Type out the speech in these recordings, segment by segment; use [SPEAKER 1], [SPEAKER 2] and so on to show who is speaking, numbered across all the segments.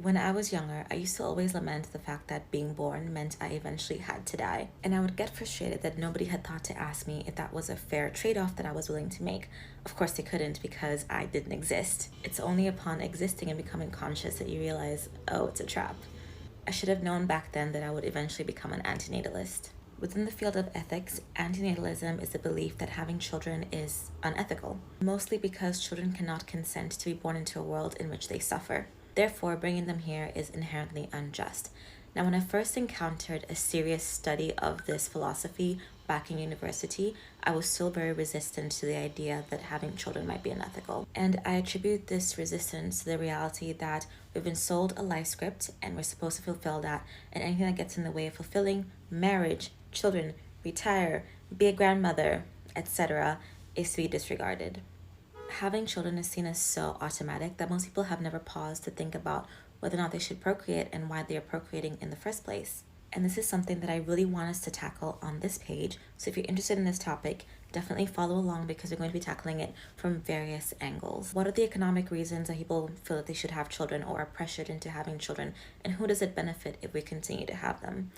[SPEAKER 1] When I was younger, I used to always lament the fact that being born meant I eventually had to die. And I would get frustrated that nobody had thought to ask me if that was a fair trade off that I was willing to make. Of course, they couldn't because I didn't exist. It's only upon existing and becoming conscious that you realize, oh, it's a trap. I should have known back then that I would eventually become an antinatalist. Within the field of ethics, antinatalism is the belief that having children is unethical, mostly because children cannot consent to be born into a world in which they suffer. Therefore, bringing them here is inherently unjust. Now, when I first encountered a serious study of this philosophy back in university, I was still very resistant to the idea that having children might be unethical. And I attribute this resistance to the reality that we've been sold a life script and we're supposed to fulfill that, and anything that gets in the way of fulfilling marriage, children, retire, be a grandmother, etc., is to be disregarded. Having children is seen as so automatic that most people have never paused to think about whether or not they should procreate and why they are procreating in the first place. And this is something that I really want us to tackle on this page. So if you're interested in this topic, definitely follow along because we're going to be tackling it from various angles. What are the economic reasons that people feel that they should have children or are pressured into having children? And who does it benefit if we continue to have them?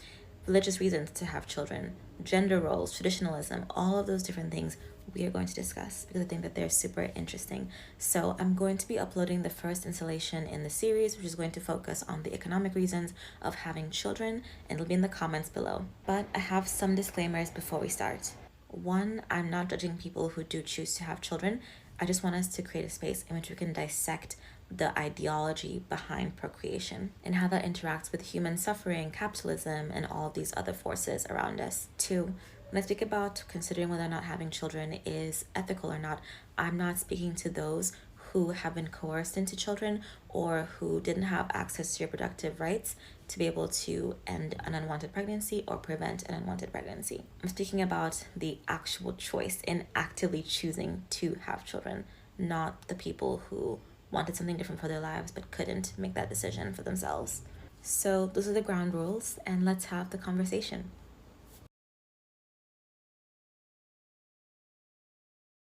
[SPEAKER 1] Religious reasons to have children, gender roles, traditionalism, all of those different things we are going to discuss because I think that they're super interesting. So I'm going to be uploading the first installation in the series, which is going to focus on the economic reasons of having children, and it'll be in the comments below. But I have some disclaimers before we start. One, I'm not judging people who do choose to have children. I just want us to create a space in which we can dissect the ideology behind procreation and how that interacts with human suffering, capitalism, and all of these other forces around us. Two, when I speak about considering whether or not having children is ethical or not, I'm not speaking to those who have been coerced into children or who didn't have access to reproductive rights to be able to end an unwanted pregnancy or prevent an unwanted pregnancy. I'm speaking about the actual choice in actively choosing to have children, not the people who wanted something different for their lives but couldn't make that decision for themselves. So those are the ground rules, and let's have the conversation.